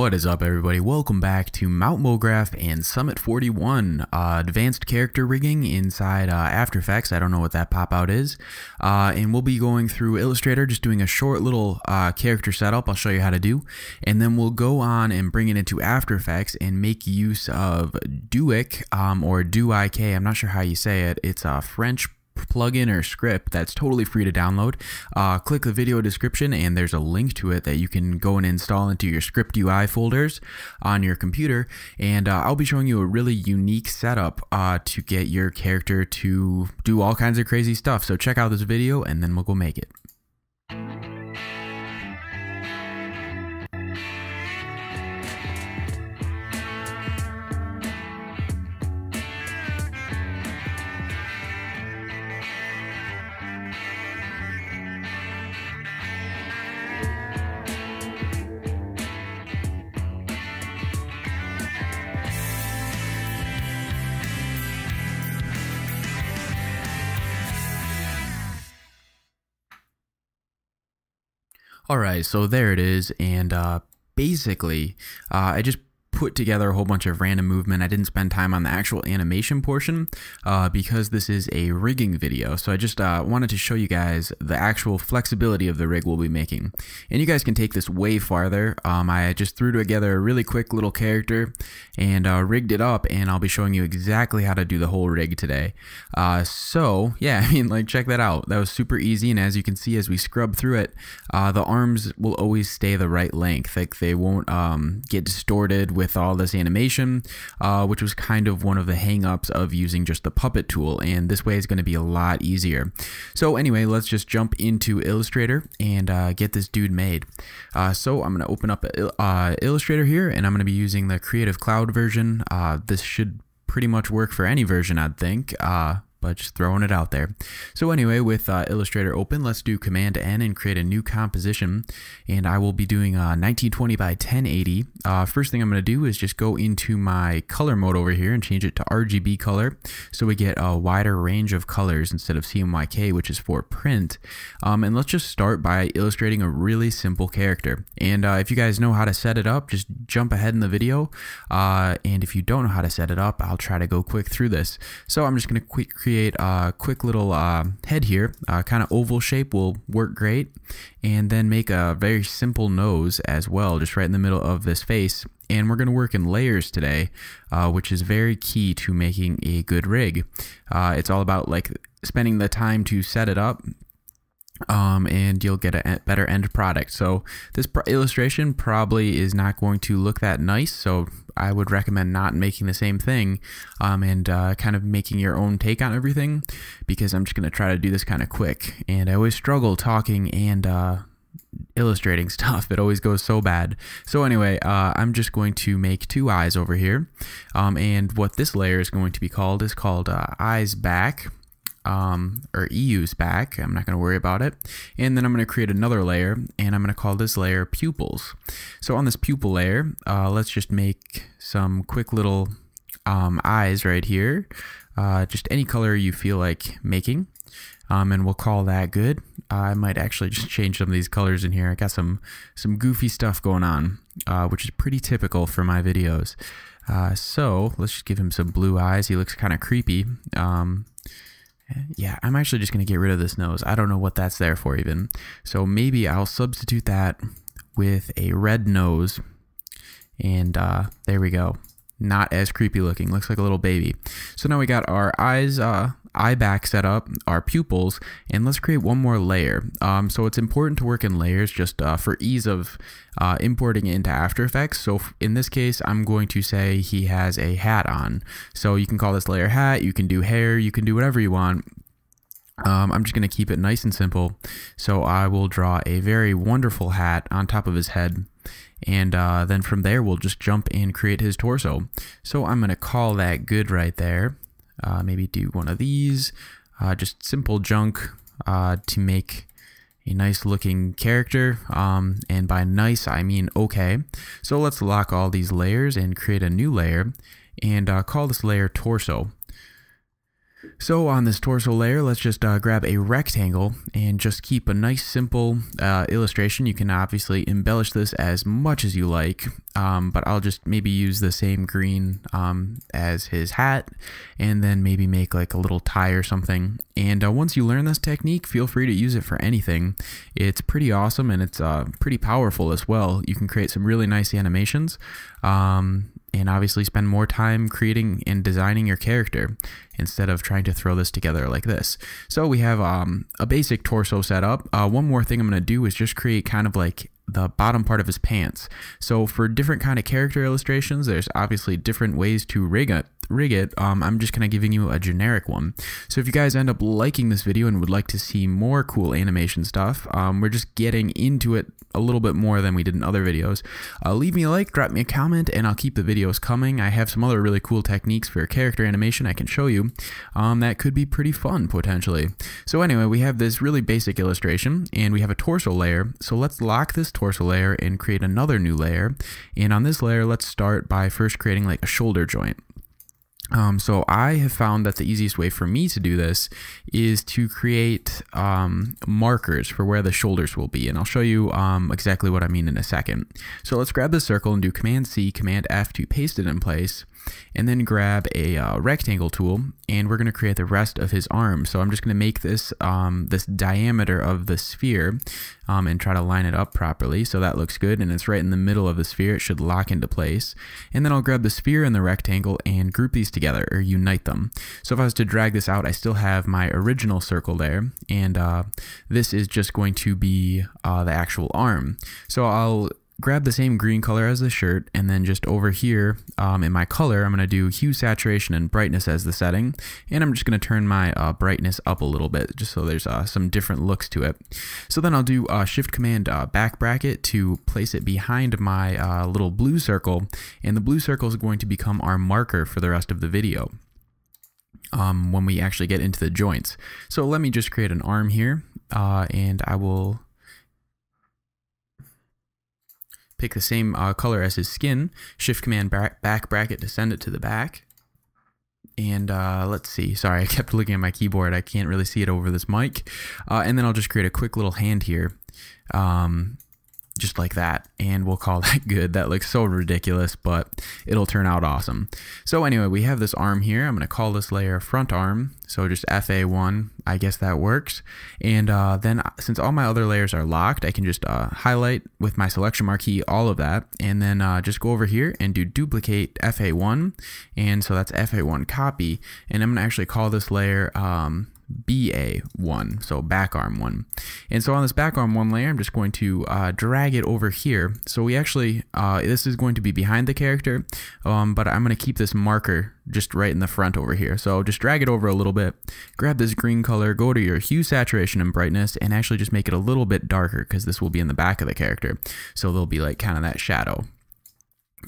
What is up, everybody? Welcome back to Mount Mograph and Summit 41, advanced character rigging inside After Effects. I don't know what that pop-out is. And we'll be going through Illustrator, just doing a short little character setup I'll show you how to do. And then we'll go on and bring it into After Effects and make use of Duik, or Duik, I'm not sure how you say it. It's a French plugin or script that's totally free to download. Click the video description and there's a link to it that you can go and install into your script UI folders on your computer, and I'll be showing you a really unique setup to get your character to do all kinds of crazy stuff. So check out this video and then we'll go make it. Alright, so there it is, and basically I just put together a whole bunch of random movement. I didn't spend time on the actual animation portion because this is a rigging video. So I just wanted to show you guys the actual flexibility of the rig we'll be making. And you guys can take this way farther. I just threw together a really quick little character and rigged it up, and I'll be showing you exactly how to do the whole rig today. So yeah, I mean, like, check that out. That was super easy, and as you can see, as we scrub through it, the arms will always stay the right length. Like, they won't get distorted with all this animation, which was kind of one of the hang-ups of using just the puppet tool, and this way is going to be a lot easier. So anyway, let's just jump into Illustrator and get this dude made. So I'm going to open up Illustrator here, and I'm going to be using the Creative Cloud version. This should pretty much work for any version, I'd think, but just throwing it out there. So anyway, with Illustrator open, let's do Command N and create a new composition, and I will be doing 1920 by 1080. First thing I'm going to do is just go into my color mode over here and change it to RGB color, so we get a wider range of colors instead of CMYK, which is for print. And let's just start by illustrating a really simple character. And if you guys know how to set it up, just jump ahead in the video. And if you don't know how to set it up, I'll try to go quick through this. So I'm just going to create a quick little head here, kind of oval shape will work great, and then make a very simple nose as well, just right in the middle of this face. And we're going to work in layers today, which is very key to making a good rig. It's all about, like, spending the time to set it up, and you'll get a better end product. So this illustration probably is not going to look that nice, so I would recommend not making the same thing, and kind of making your own take on everything, because I'm just going to try to do this kind of quick, and I always struggle talking and illustrating stuff. It always goes so bad. So anyway, I'm just going to make two eyes over here, and what this layer is going to be called is called eyes back, or EU's back. I'm not going to worry about it. And then I'm going to create another layer, and I'm going to call this layer pupils. So on this pupil layer, let's just make some quick little eyes right here, just any color you feel like making, and we'll call that good. I might actually just change some of these colors in here. I got some goofy stuff going on, which is pretty typical for my videos. So let's just give him some blue eyes. He looks kind of creepy. Yeah, I'm actually just going to get rid of this nose. I don't know what that's there for even. So maybe I'll substitute that with a red nose. And there we go. Not as creepy looking. Looks like a little baby. So now we got our eyes, eye back set up, our pupils, and let's create one more layer. So it's important to work in layers just for ease of importing it into After Effects. So in this case, I'm going to say he has a hat on. So you can call this layer hat, you can do hair, you can do whatever you want. I'm just going to keep it nice and simple. So I will draw a very wonderful hat on top of his head. And then from there, we'll just jump and create his torso. So I'm going to call that good right there. Maybe do one of these, just simple junk to make a nice looking character, and by nice I mean okay. So let's lock all these layers and create a new layer, and call this layer torso. So on this torso layer, let's just grab a rectangle and just keep a nice simple illustration. You can obviously embellish this as much as you like, but I'll just maybe use the same green as his hat, and then maybe make like a little tie or something. And once you learn this technique, feel free to use it for anything. It's pretty awesome, and it's pretty powerful as well. You can create some really nice animations. And obviously spend more time creating and designing your character instead of trying to throw this together like this. So we have a basic torso set up. One more thing I'm going to do is just create kind of like the bottom part of his pants. So for different kind of character illustrations, there's obviously different ways to rig it. I'm just kind of giving you a generic one. So if you guys end up liking this video and would like to see more cool animation stuff, we're just getting into it a little bit more than we did in other videos. Leave me a like, drop me a comment, and I'll keep the videos coming. I have some other really cool techniques for character animation I can show you that could be pretty fun potentially. So anyway, we have this really basic illustration, and we have a torso layer. So let's lock this torso layer and create another new layer. And on this layer, let's start by first creating like a shoulder joint. So I have found that the easiest way for me to do this is to create markers for where the shoulders will be, and I'll show you exactly what I mean in a second. So let's grab the circle and do Command C, Command F to paste it in place, and then grab a rectangle tool, and we're going to create the rest of his arm. So I'm just going to make this this diameter of the sphere and try to line it up properly so that looks good, and it's right in the middle of the sphere. It should lock into place. And then I'll grab the sphere and the rectangle and group these together, or unite them. So if I was to drag this out, I still have my original circle there, and this is just going to be the actual arm. So I'll grab the same green color as the shirt, and then just over here in my color, I'm going to do hue, saturation, and brightness as the setting, and I'm just going to turn my brightness up a little bit just so there's some different looks to it. So then I'll do Shift Command back bracket to place it behind my little blue circle, and the blue circle is going to become our marker for the rest of the video when we actually get into the joints. So let me just create an arm here, and I will pick the same color as his skin, Shift Command back bracket to send it to the back. And let's see, sorry, I kept looking at my keyboard, I can't really see it over this mic. And then I'll just create a quick little hand here, just like that, and we'll call that good. That looks so ridiculous, but it'll turn out awesome. So anyway, we have this arm here. I'm going to call this layer front arm, so just FA1, I guess that works. And then since all my other layers are locked, I can just highlight with my selection marquee all of that, and then just go over here and do duplicate FA1, and so that's FA1 copy, and I'm going to actually call this layer BA1, so back arm 1. And so on this back arm 1 layer, I'm just going to drag it over here. So we actually, this is going to be behind the character, but I'm going to keep this marker just right in the front over here. So just drag it over a little bit, grab this green color, go to your hue, saturation, and brightness, and actually just make it a little bit darker because this will be in the back of the character. So there'll be like kind of that shadow.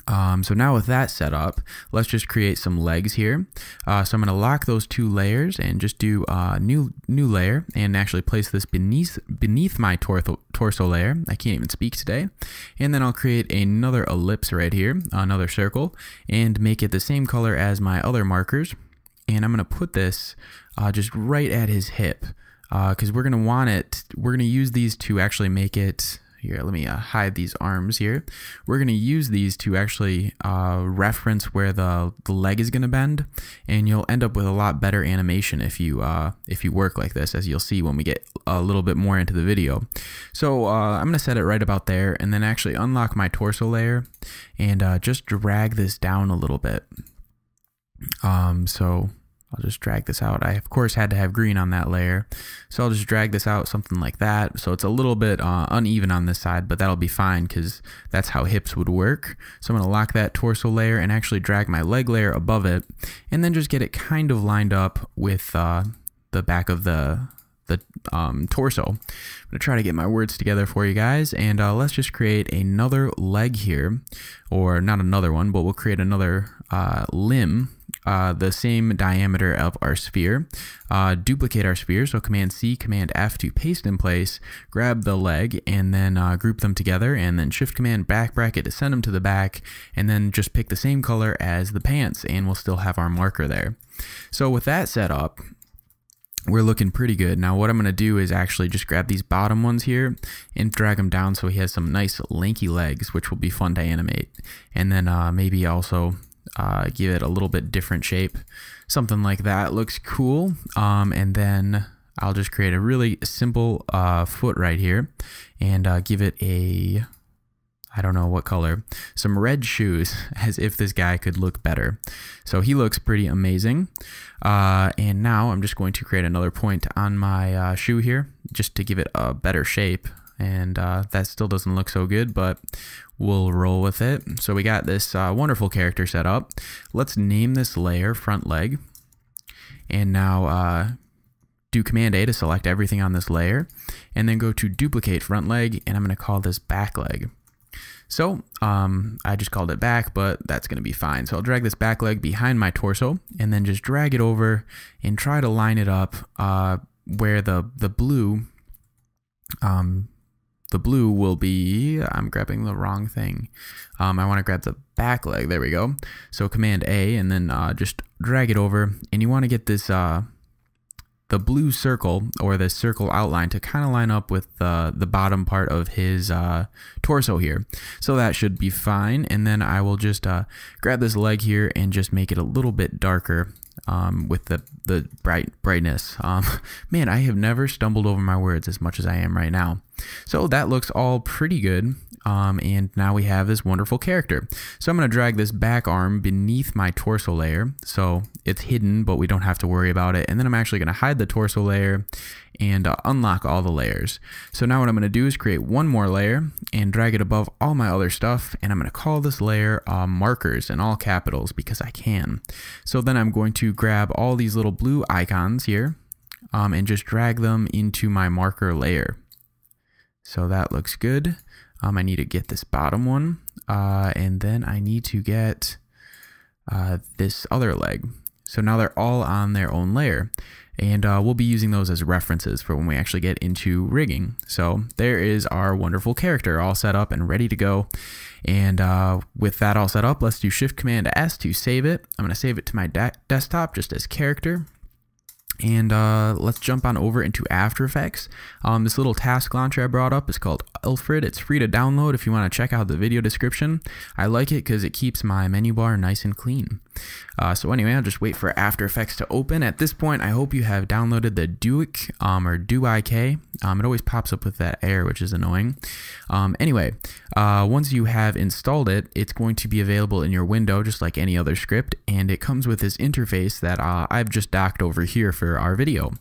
So now with that set up, let's just create some legs here. So I'm going to lock those two layers and just do a new layer and actually place this beneath my torso layer. I can't even speak today. And then I'll create another ellipse right here, another circle, and make it the same color as my other markers. And I'm going to put this just right at his hip because we're going to want it. We're going to use these to actually make it. Here, let me hide these arms here. We're going to use these to actually reference where the leg is going to bend, and you'll end up with a lot better animation if you work like this, as you'll see when we get a little bit more into the video. So I'm going to set it right about there, and then actually unlock my torso layer and just drag this down a little bit. So I'll just drag this out. I, of course, had to have green on that layer. So I'll just drag this out something like that. So it's a little bit uneven on this side, but that'll be fine because that's how hips would work. So I'm going to lock that torso layer and actually drag my leg layer above it, and then just get it kind of lined up with the back of the torso. I'm going to try to get my words together for you guys, and let's just create another leg here, or not another one, but we'll create another limb the same diameter of our sphere, duplicate our sphere, so Command C, Command F to paste in place, grab the leg, and then group them together, and then Shift Command back bracket to send them to the back, and then just pick the same color as the pants, and we'll still have our marker there. So with that set up, we're looking pretty good. Now what I'm going to do is actually just grab these bottom ones here and drag them down so he has some nice lanky legs, which will be fun to animate. And then maybe also give it a little bit different shape. Something like that looks cool. And then I'll just create a really simple foot right here and give it a, I don't know what color, some red shoes, as if this guy could look better. So he looks pretty amazing. And now I'm just going to create another point on my shoe here, just to give it a better shape. And that still doesn't look so good, but we'll roll with it. So we got this wonderful character set up. Let's name this layer front leg. And now do Command A to select everything on this layer. And then go to duplicate front leg, and I'm going to call this back leg. So I just called it back, but that's going to be fine. So I'll drag this back leg behind my torso and then just drag it over and try to line it up where the blue will be. I'm grabbing the wrong thing. I want to grab the back leg. There we go. So Command A and then just drag it over, and you want to get this the blue circle, or the circle outline, to kind of line up with the bottom part of his torso here. So that should be fine. And then I will just grab this leg here and just make it a little bit darker with the brightness. Man, I have never stumbled over my words as much as I am right now. So that looks all pretty good. And now we have this wonderful character. So I'm going to drag this back arm beneath my torso layer, so it's hidden, but we don't have to worry about it. And then I'm actually going to hide the torso layer and unlock all the layers. So now what I'm going to do is create one more layer and drag it above all my other stuff, and I'm going to call this layer markers in all capitals because I can. So then I'm going to grab all these little blue icons here and just drag them into my marker layer. So that looks good. I need to get this bottom one, and then I need to get this other leg. So now they're all on their own layer, and we'll be using those as references for when we actually get into rigging. So there is our wonderful character all set up and ready to go. And with that all set up, let's do Shift Command S to save it. I'm going to save it to my desktop just as character. And let's jump on over into After Effects. This little task launcher I brought up is called Alfred. It's free to download if you want to check out the video description. I like it because it keeps my menu bar nice and clean. So anyway, I'll just wait for After Effects to open. At this point, I hope you have downloaded the Duik or DuIK. It always pops up with that error, which is annoying. Anyway, once you have installed it, it's going to be available in your window just like any other script, and it comes with this interface that I've just docked over here for our video.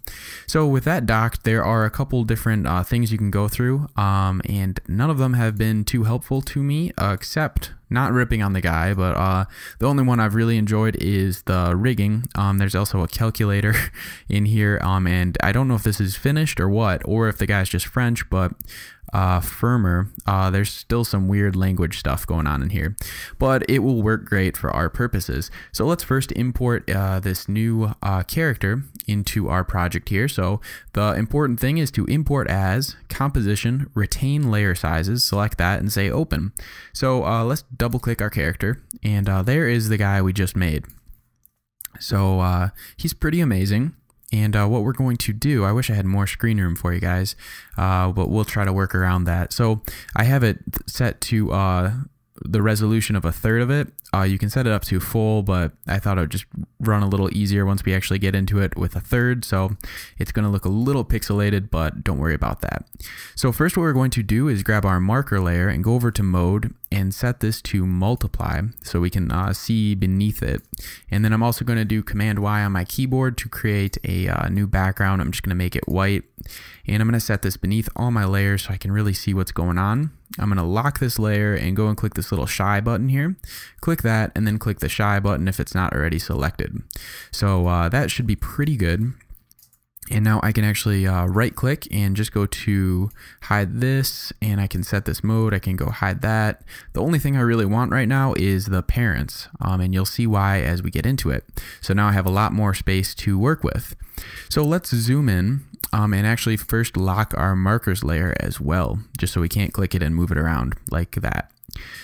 So with that docked, there are a couple different things you can go through, and none of them have been too helpful to me, except not ripping on the guy, but the only one I've really enjoyed is the rigging. There's also a calculator in here, and I don't know if this is finished or what, or if the guy's just French, but firmer. There's still some weird language stuff going on in here, but it will work great for our purposes. So let's first import this new character into our project here. So the important thing is to import as, composition, retain layer sizes, select that and say open. So let's double click our character, and there is the guy we just made. So he's pretty amazing. And what we're going to do, I wish I had more screen room for you guys, but we'll try to work around that. So I have it set to the resolution of 1/3 of it. You can set it up to full, but I thought it would just run a little easier once we actually get into it with 1/3. So it's going to look a little pixelated, but don't worry about that. So first what we're going to do is grab our marker layer and go over to mode and set this to multiply so we can see beneath it. And then I'm also going to do Command Y on my keyboard to create a new background. I'm just going to make it white, and I'm going to set this beneath all my layers so I can really see what's going on. I'm going to lock this layer and go and click this little shy button here. Click that and then click the shy button if it's not already selected. So that should be pretty good. And now I can actually right click and just go to hide this, and I can set this mode. I can go hide that. The only thing I really want right now is the parents, and you'll see why as we get into it. So now I have a lot more space to work with. So let's zoom in and actually first lock our markers layer as well, just so we can't click it and move it around like that.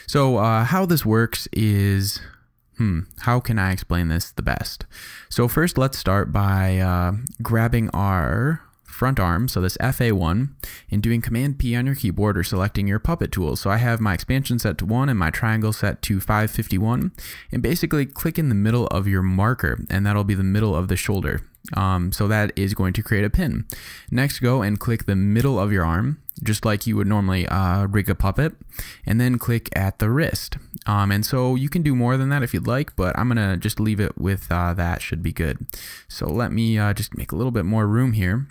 So how this works is, how can I explain this the best? So first, let's start by grabbing our front arm, so this FA1, and doing Command P on your keyboard or selecting your puppet tool. So I have my expansion set to 1 and my triangle set to 551, and basically click in the middle of your marker, and that'll be the middle of the shoulder. So that is going to create a pin. Next, go and click the middle of your arm, just like you would normally rig a puppet, and then click at the wrist. And so you can do more than that if you'd like, but I'm gonna just leave it with that should be good. So let me just make a little bit more room here.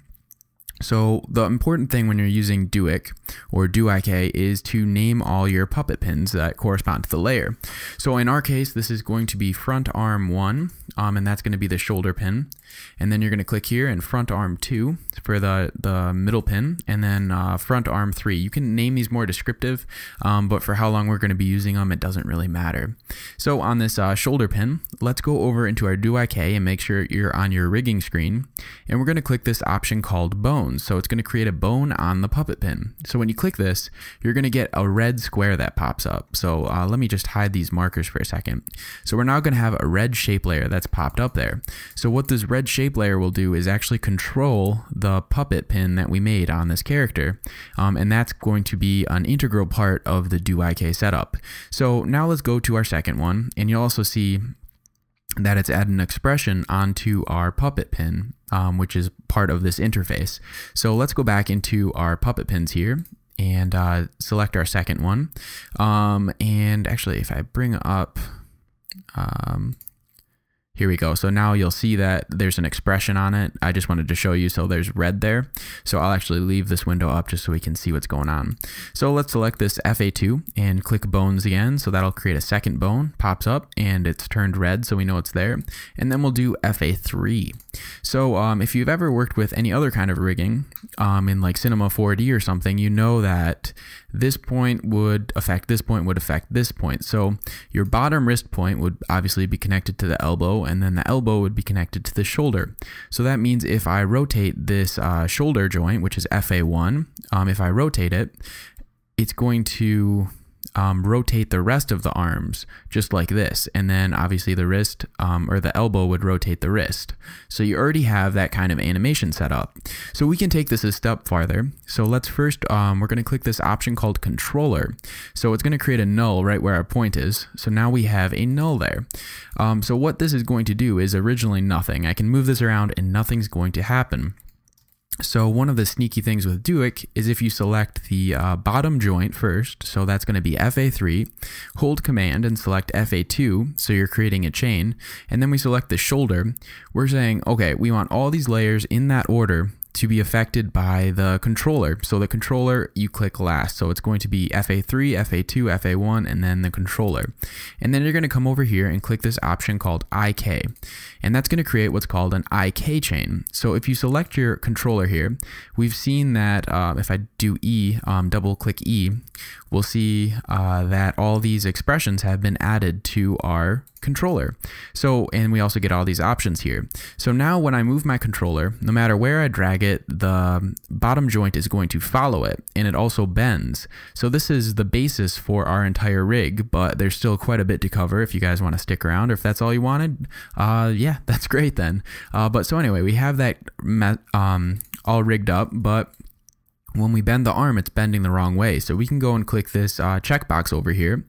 So the important thing when you're using Duik or Duik is to name all your puppet pins that correspond to the layer. So in our case, this is going to be front arm 1, and that's going to be the shoulder pin. And then you're going to click here and front arm 2 for the middle pin, and then front arm 3. You can name these more descriptive, but for how long we're going to be using them, it doesn't really matter. So on this shoulder pin, let's go over into our Duik and make sure you're on your rigging screen, and we're going to click this option called bone. So it's going to create a bone on the puppet pin. So when you click this, you're going to get a red square that pops up. So let me just hide these markers for a second. So we're now going to have a red shape layer that's popped up there. So what this red shape layer will do is actually control the puppet pin that we made on this character. And that's going to be an integral part of the Duik setup. So now let's go to our second one, and you'll also see that it's added an expression onto our puppet pin, which is part of this interface. So let's go back into our puppet pins here and select our second one. And actually, if I bring up, here we go. So now you'll see that there's an expression on it. I just wanted to show you. So there's red there. So I'll actually leave this window up just so we can see what's going on. So let's select this FA2 and click bones again. So that'll create a second bone, pops up, and it's turned red, so we know it's there. And then we'll do FA3. So if you've ever worked with any other kind of rigging in like Cinema 4D or something, you know that this point would affect this point, would affect this point. So your bottom wrist point would obviously be connected to the elbow, and then the elbow would be connected to the shoulder. So that means if I rotate this shoulder joint, which is FA1, if I rotate it, it's going to rotate the rest of the arms just like this, and then obviously the wrist or the elbow would rotate the wrist. So you already have that kind of animation set up. So we can take this a step farther. So let's first we're going to click this option called controller. So it's going to create a null right where our point is. So now we have a null there. So what this is going to do is originally nothing. I can move this around and nothing's going to happen. So one of the sneaky things with Duik is if you select the bottom joint first, so that's going to be FA3, hold command and select FA2, so you're creating a chain, and then we select the shoulder, we're saying, okay, we want all these layers in that order to be affected by the controller. So the controller you click last. So it's going to be FA3, FA2, FA1, and then the controller. And then you're going to come over here and click this option called IK. And that's going to create what's called an IK chain. So if you select your controller here, we've seen that if I do E, double click E, we'll see that all these expressions have been added to our controller. So, and we also get all these options here. So now when I move my controller, no matter where I drag it, the bottom joint is going to follow it, and it also bends. So this is the basis for our entire rig, but there's still quite a bit to cover if you guys want to stick around, or if that's all you wanted, yeah, that's great then. But so anyway, we have that all rigged up, but when we bend the arm, it's bending the wrong way. So we can go and click this checkbox over here,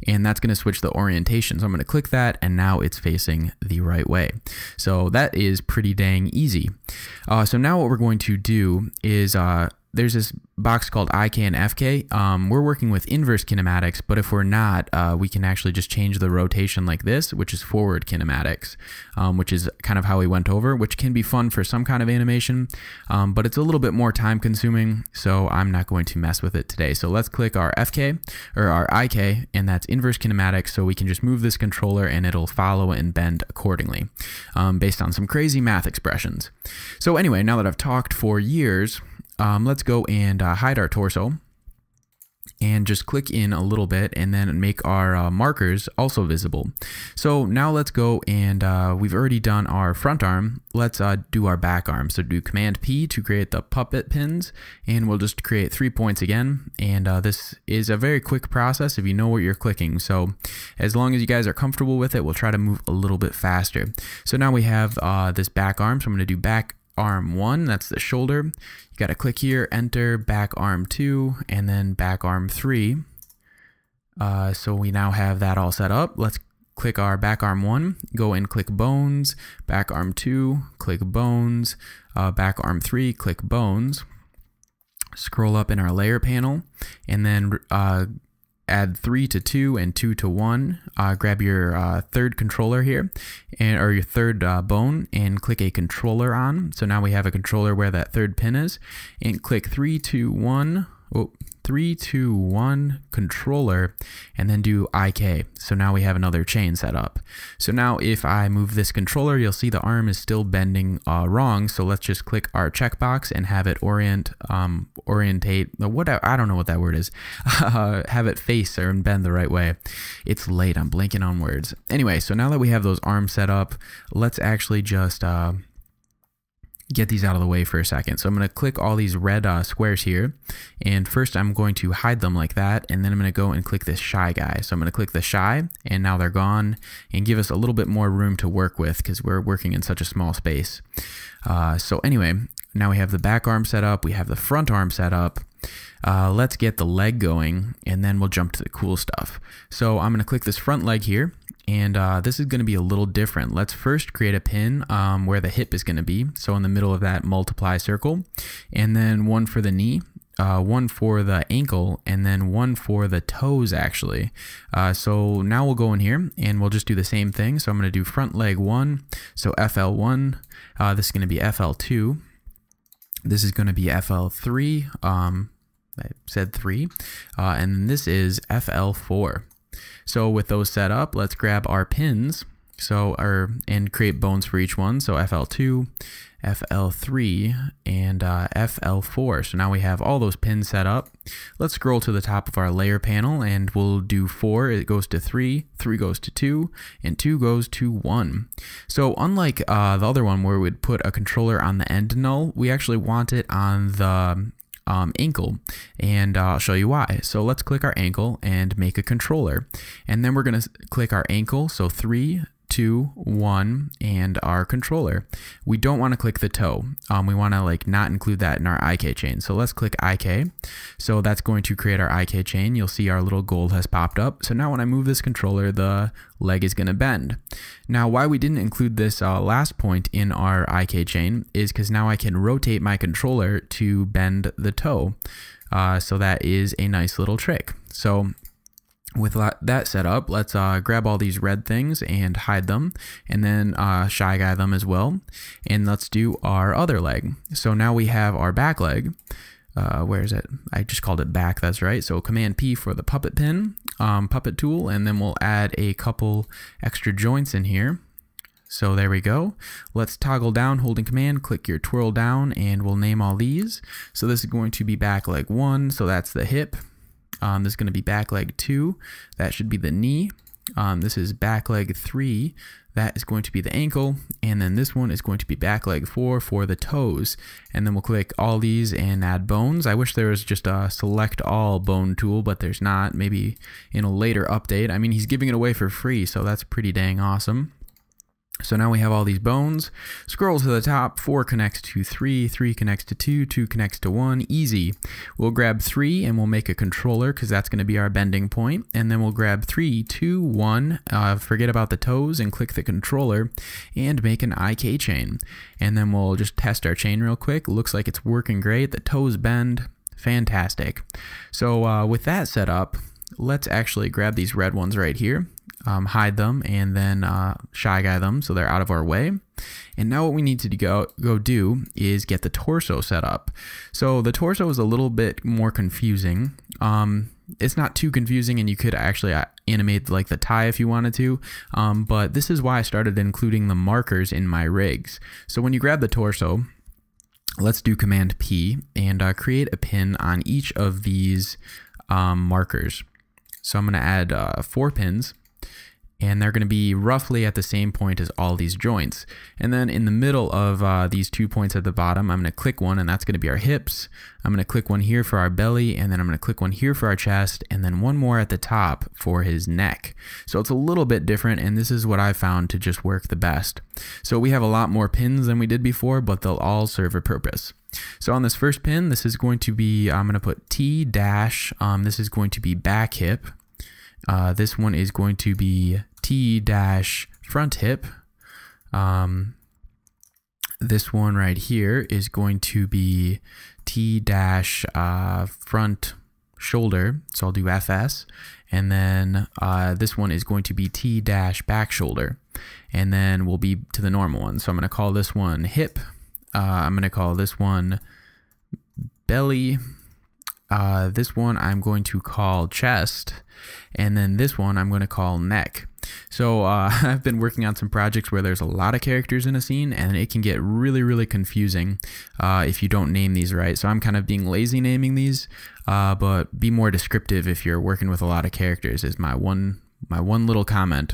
and that's going to switch the orientation. So I'm going to click that, and now it's facing the right way. So that is pretty dang easy. So now what we're going to do is there's this box called IK and FK. We're working with inverse kinematics, but if we're not, we can actually just change the rotation like this, which is forward kinematics, which is kind of how we went over, which can be fun for some kind of animation, but it's a little bit more time consuming, so I'm not going to mess with it today. So let's click our FK, or our IK, and that's inverse kinematics, so we can just move this controller and it'll follow and bend accordingly, based on some crazy math expressions. So anyway, now that I've talked for years, let's go and hide our torso and just click in a little bit and then make our markers also visible. So now let's go and we've already done our front arm. Let's do our back arm. So do Command P to create the puppet pins, and we'll just create 3 points again. And this is a very quick process if you know what you're clicking. So as long as you guys are comfortable with it, we'll try to move a little bit faster. So now we have this back arm. So I'm going to do back arm 1, that's the shoulder. You got to click here, enter, back arm 2, and then back arm 3. So we now have that all set up. Let's click our back arm 1, go and click bones, back arm 2, click bones, back arm 3, click bones. Scroll up in our layer panel, and then add 3 to 2 and 2 to 1. Grab your third controller here, or your third bone, and click a controller on. So now we have a controller where that third pin is, and click 3, 2, 1. Oh, 3, 2, 1 controller, and then do IK. So now we have another chain set up. So now if I move this controller, you'll see the arm is still bending wrong. So let's just click our checkbox and have it orientate. I don't know what that word is. Have it face or bend the right way. It's late. I'm blanking on words. Anyway, so now that we have those arms set up, let's actually just get these out of the way for a second. So I'm going to click all these red squares here, and first I'm going to hide them like that, and then I'm going to go and click this shy guy. So I'm going to click the shy, and now they're gone, and give us a little bit more room to work with because we're working in such a small space. So anyway, now we have the back arm set up, we have the front arm set up. Let's get the leg going, and then we'll jump to the cool stuff. So I'm going to click this front leg here, and this is going to be a little different. Let's first create a pin where the hip is going to be, so in the middle of that multiply circle, and then one for the knee, one for the ankle, and then one for the toes actually. So now we'll go in here and we'll just do the same thing. So I'm going to do front leg 1, so FL1, this is going to be FL2, this is going to be FL3, I said 3, and this is FL4. So with those set up, let's grab our pins, and create bones for each one. So FL2, FL3, and FL4. So now we have all those pins set up. Let's scroll to the top of our layer panel, and we'll do 4. It goes to 3, 3 goes to 2, and 2 goes to 1. So unlike the other one where we'd put a controller on the end null, we actually want it on the ankle, and I'll show you why. So let's click our ankle and make a controller, and then we're going to click our ankle, so 3, 2, 1, and our controller. We don't want to click the toe. We want to not include that in our IK chain. So let's click IK. So that's going to create our IK chain. You'll see our little gold has popped up. So now when I move this controller, the leg is going to bend. Now why we didn't include this last point in our IK chain is because now I can rotate my controller to bend the toe. So that is a nice little trick. So with that set up, let's grab all these red things and hide them, and then shy guy them as well. And let's do our other leg. So now we have our back leg. Where is it? I just called it back, that's right. So Command P for the puppet pin, puppet tool, and then we'll add a couple extra joints in here. So there we go. Let's toggle down, holding Command, click your twirl down, and we'll name all these. So this is going to be back leg 1, so that's the hip. This is going to be back leg 2, that should be the knee. This is back leg 3, that is going to be the ankle, and then this one is going to be back leg 4 for the toes. And then we'll click all these and add bones. I wish there was just a select all bone tool, but there's not. Maybe in a later update. I mean, he's giving it away for free, so that's pretty dang awesome. So now we have all these bones. Scroll to the top, 4 connects to 3, 3 connects to 2, 2 connects to 1, easy. We'll grab 3 and we'll make a controller because that's going to be our bending point. And then we'll grab 3, 2, 1, forget about the toes and click the controller and make an IK chain. And then we'll just test our chain real quick. Looks like it's working great. The toes bend, fantastic. So with that set up, let's actually grab these red ones right here. Hide them and then shy guy them so they're out of our way. And now what we need to go do is get the torso set up. So the torso is a little bit more confusing. It's not too confusing, and you could actually animate like the tie if you wanted to, but this is why I started including the markers in my rigs. So when you grab the torso, let's do Command P and create a pin on each of these markers. So I'm going to add 4 pins. And they're going to be roughly at the same point as all these joints. And then in the middle of these 2 points at the bottom, I'm going to click one, and that's going to be our hips. I'm going to click one here for our belly, and then I'm going to click one here for our chest, and then one more at the top for his neck. So it's a little bit different, and this is what I found to just work the best. So we have a lot more pins than we did before, but they'll all serve a purpose. So on this first pin, this is going to be, I'm going to put T dash, this is going to be back hip. This one is going to be T dash front hip. This one right here is going to be T dash front shoulder. So I'll do FS. And then this one is going to be T dash back shoulder. And then we'll be to the normal one. So I'm going to call this one hip. I'm going to call this one belly. This one I'm going to call chest, and then this one I'm going to call neck. So I've been working on some projects where there's a lot of characters in a scene, and it can get really confusing if you don't name these right. So I'm kind of being lazy naming these, but be more descriptive if you're working with a lot of characters is my one little comment.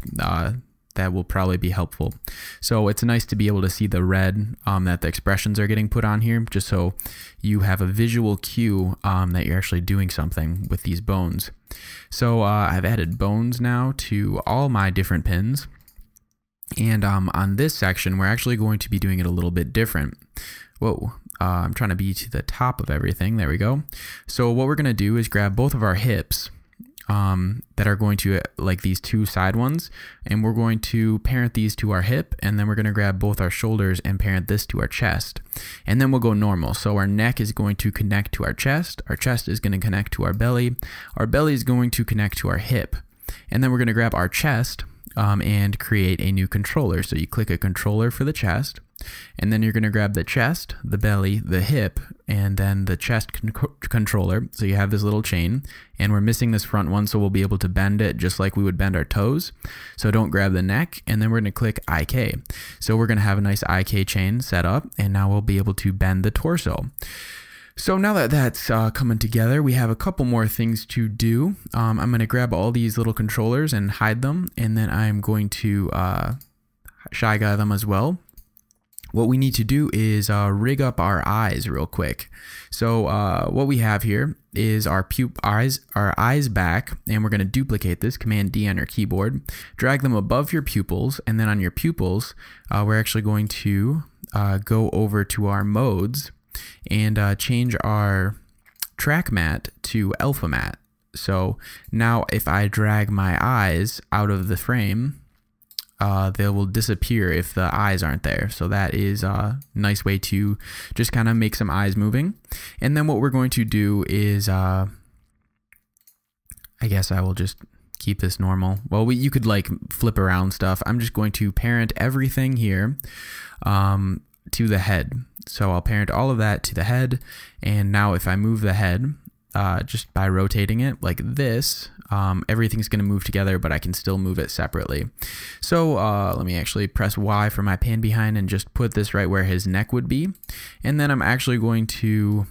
That will probably be helpful. So it's nice to be able to see the red that the expressions are getting put on here, just so you have a visual cue that you're actually doing something with these bones. So I've added bones now to all my different pins. And on this section, we're actually going to be doing it a little bit different. Whoa, I'm trying to be to the top of everything. There we go. So what we're going to do is grab both of our hips, that are going to like these 2 side ones, and we're going to parent these to our hip, and then we're going to grab both our shoulders and parent this to our chest, and then we'll go normal. So our neck is going to connect to our chest is going to connect to our belly is going to connect to our hip, and then we're going to grab our chest and create a new controller. So you click a controller for the chest, and then you're going to grab the chest, the belly, the hip, and then the chest controller. So you have this little chain, and we're missing this front one, so we'll be able to bend it just like we would bend our toes. So don't grab the neck, and then we're going to click IK. So we're going to have a nice IK chain set up, and now we'll be able to bend the torso. So now that that's coming together, we have a couple more things to do. I'm going to grab all these little controllers and hide them, and then I'm going to shy guy them as well. What we need to do is rig up our eyes real quick. So what we have here is our eyes back, and we're going to duplicate this, Command D on your keyboard, drag them above your pupils, and then on your pupils, we're actually going to go over to our modes and change our track matte to alpha matte. So now if I drag my eyes out of the frame, they will disappear if the eyes aren't there. So that is a nice way to just kind of make some eyes moving. And then what we're going to do is, I guess I will just keep this normal. Well, you could like flip around stuff. I'm just going to parent everything here to the head. So I'll parent all of that to the head. And now if I move the head, just by rotating it like this, everything's going to move together, but I can still move it separately. So let me actually press Y for my pan behind and just put this right where his neck would be. And then I'm actually going to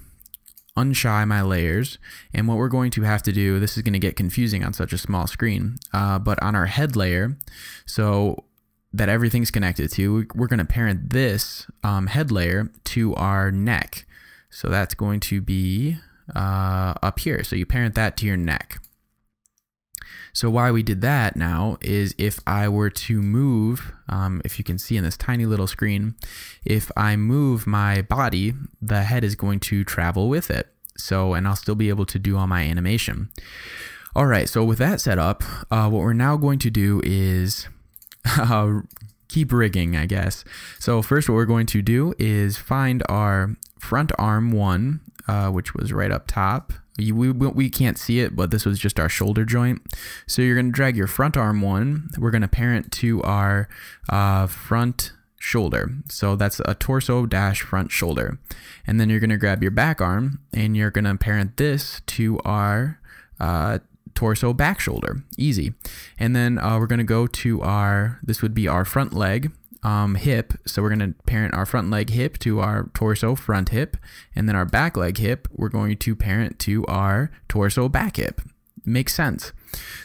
unshy my layers. And what we're going to have to do, this is going to get confusing on such a small screen, but on our head layer, so that everything's connected to, we're going to parent this head layer to our neck. So that's going to be up here. So you parent that to your neck. So why we did that now is if I were to move, if you can see in this tiny little screen, if I move my body, the head is going to travel with it. So, and I'll still be able to do all my animation. All right, so with that set up, what we're now going to do is keep rigging, I guess. So first what we're going to do is find our front arm one, which was right up top. We can't see it, but this was just our shoulder joint. So you're going to drag your front arm one. We're going to parent to our front shoulder. So that's a torso dash front shoulder. And then you're going to grab your back arm and you're going to parent this to our torso back shoulder. Easy. And then we're going to go to our, this would be our front leg hip. So we're going to parent our front leg hip to our torso front hip, and then our back leg hip we're going to parent to our torso back hip. Makes sense.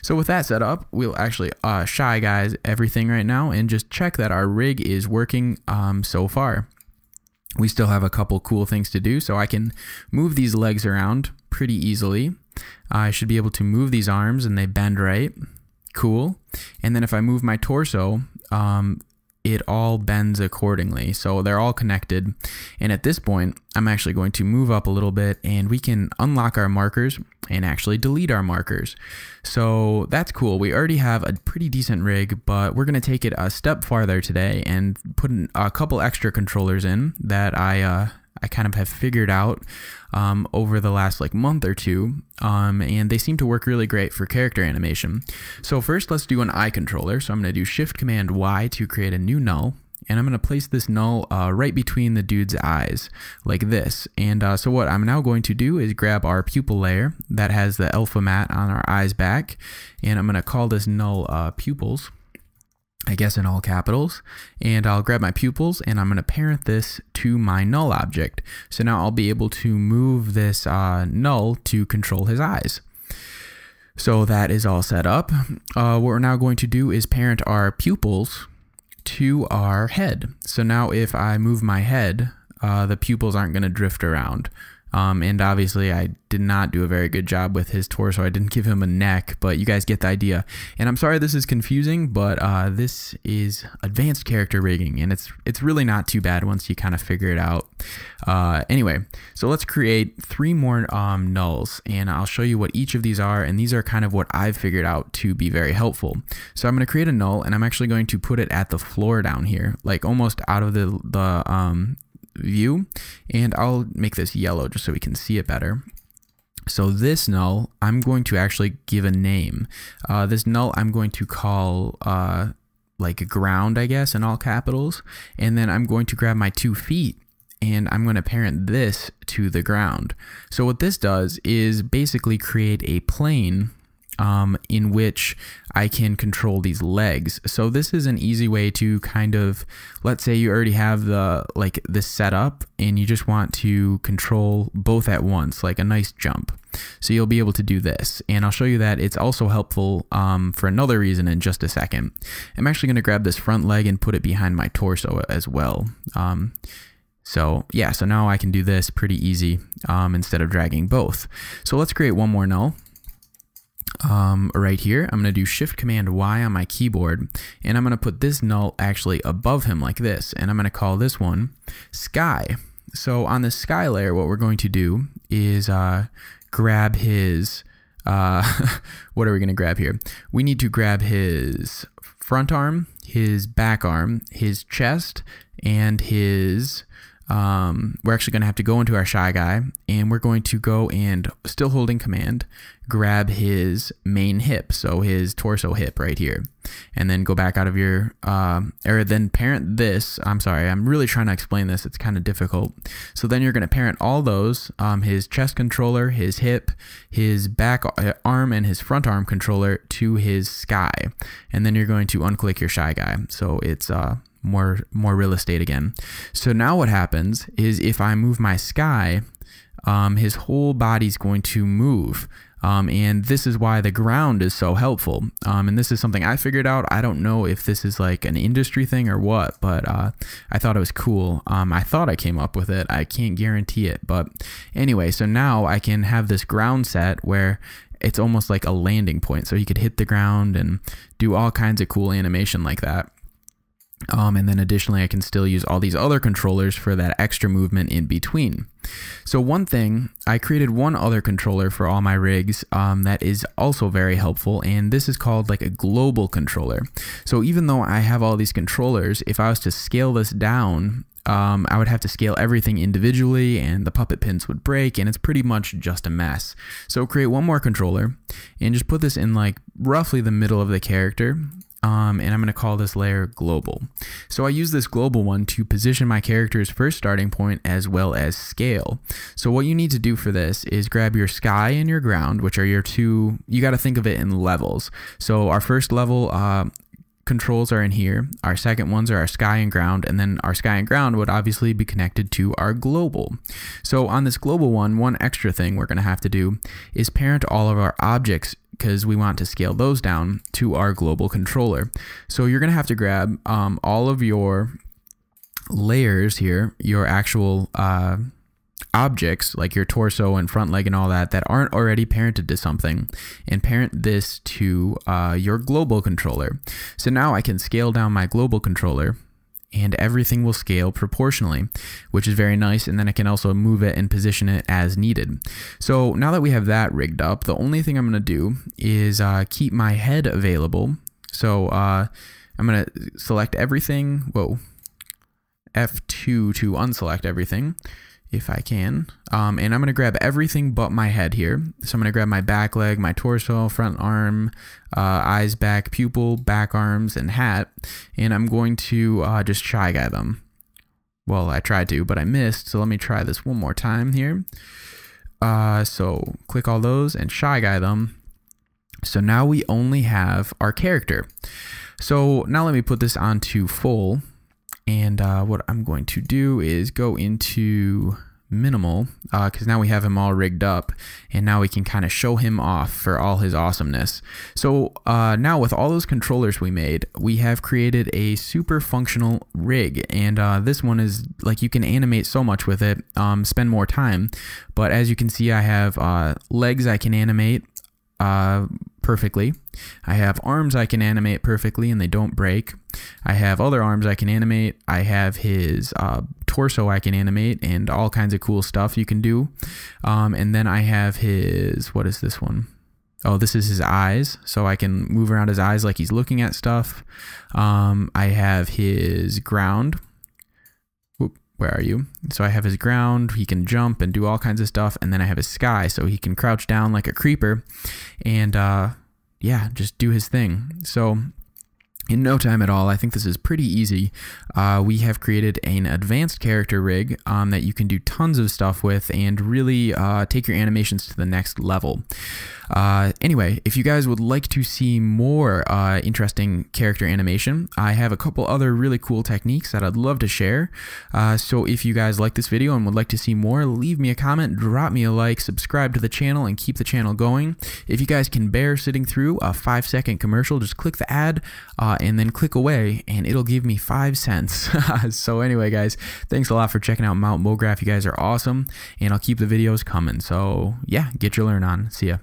So with that set up, we'll actually Shy Guys everything right now and just check that our rig is working so far. We still have a couple cool things to do, so I can move these legs around pretty easily. I should be able to move these arms and they bend right. Cool. And then if I move my torso, it all bends accordingly. So they're all connected. And at this point, I'm actually going to move up a little bit and we can unlock our markers and actually delete our markers. So that's cool. We already have a pretty decent rig, but we're going to take it a step farther today and put a couple extra controllers in that I kind of have figured out over the last month or two, and they seem to work really great for character animation. So first let's do an eye controller. So I'm going to do Shift Command Y to create a new null, and I'm going to place this null right between the dude's eyes like this. And so what I'm now going to do is grab our pupil layer that has the alpha matte on our eyes back, and I'm going to call this null pupils, I guess in all capitals, and I'll grab my pupils and I'm going to parent this to my null object. So now I'll be able to move this null to control his eyes. So that is all set up. What we're now going to do is parent our pupils to our head. So now if I move my head, the pupils aren't going to drift around. And obviously I did not do a very good job with his torso. I didn't give him a neck, but you guys get the idea. And I'm sorry this is confusing, but this is advanced character rigging, and it's really not too bad once you kind of figure it out. Anyway, so let's create 3 more nulls, and I'll show you what each of these are, and these are kind of what I've figured out to be very helpful. So I'm going to create a null, and I'm actually going to put it at the floor down here, like almost out of the view, and I'll make this yellow just so we can see it better. So this null I'm going to actually give a name. This null I'm going to call like ground, I guess, in all capitals, and then I'm going to grab my 2 feet and I'm going to parent this to the ground. So what this does is basically create a plane in which I can control these legs. So this is an easy way to kind of, let's say you already have this set up and you just want to control both at once, like a nice jump. So you'll be able to do this, and I'll show you that it's also helpful for another reason in just a second. I'm actually going to grab this front leg and put it behind my torso as well. So yeah, so now I can do this pretty easy instead of dragging both. So let's create one more null. Right here, I'm going to do Shift Command Y on my keyboard, and I'm going to put this null actually above him like this, and I'm going to call this one Sky. So on the sky layer, what we're going to do is grab his, what are we going to grab here? We need to grab his front arm, his back arm, his chest, and his, we're actually going to have to go into our Shy Guy, and we're going to go and, still holding command, grab his main hip, so his torso hip right here, and then go back out of your, or then parent this. I'm sorry, I'm really trying to explain this. It's kind of difficult. So then you're going to parent all those, his chest controller, his hip, his back arm, and his front arm controller to his sky. And then you're going to unclick your Shy Guy. So it's, more real estate again. So now what happens is if I move my sky, his whole body's going to move. And this is why the ground is so helpful. And this is something I figured out. I don't know if this is like an industry thing or what, but I thought it was cool. I thought I came up with it. I can't guarantee it. But anyway, so now I can have this ground set where it's almost like a landing point. So he could hit the ground and do all kinds of cool animation like that. And then additionally, I can still use all these other controllers for that extra movement in between. So one thing, I created one other controller for all my rigs that is also very helpful, and this is called like a global controller. So even though I have all these controllers, if I was to scale this down, I would have to scale everything individually and the puppet pins would break, and it's pretty much just a mess. So create one more controller and just put this in like roughly the middle of the character. And I'm going to call this layer global. So I use this global one to position my character's first starting point as well as scale. So what you need to do for this is grab your sky and your ground, which are your two, you got to think of it in levels. So our first level controls are in here. Our second ones are our sky and ground, and then our sky and ground would obviously be connected to our global. So on this global one extra thing we're going to have to do is parent all of our objects, because we want to scale those down to our global controller. So you're going to have to grab all of your layers here, your actual objects like your torso and front leg and all that aren't already parented to something, and parent this to your global controller. So now I can scale down my global controller and everything will scale proportionally, which is very nice. And then I can also move it and position it as needed. So now that we have that rigged up, the only thing I'm going to do is keep my head available. So I'm going to select everything. Whoa, F2 to unselect everything if I can. And I'm going to grab everything but my head here. So I'm going to grab my back leg, my torso, front arm, eyes, back, pupil, back arms, and hat. And I'm going to just Shy Guy them. Well, I tried to, but I missed. So let me try this one more time here. So click all those and Shy Guy them. So now we only have our character. So now let me put this onto full. And what I'm going to do is go into minimal, because now we have him all rigged up, and now we can kind of show him off for all his awesomeness. So now with all those controllers we made, we have created a super functional rig, and this one is like you can animate so much with it, spend more time, but as you can see, I have legs I can animate perfectly. I have arms I can animate perfectly and they don't break. I have other arms I can animate. I have his torso I can animate, and all kinds of cool stuff you can do. And then I have his, what is this one? Oh, this is his eyes. So I can move around his eyes like he's looking at stuff. I have his ground. Where are you? So I have his ground, he can jump and do all kinds of stuff, and then I have his sky, so he can crouch down like a creeper and yeah, just do his thing. So in no time at all, I think this is pretty easy. We have created an advanced character rig that you can do tons of stuff with and really take your animations to the next level. Anyway, if you guys would like to see more interesting character animation, I have a couple other really cool techniques that I'd love to share. So if you guys like this video and would like to see more, leave me a comment, drop me a like, subscribe to the channel, and keep the channel going. If you guys can bear sitting through a 5-second commercial, just click the ad and then click away, and it'll give me 5 cents. So anyway, guys, thanks a lot for checking out Mount MoGraph. You guys are awesome, and I'll keep the videos coming. So yeah, get your learn on. See ya.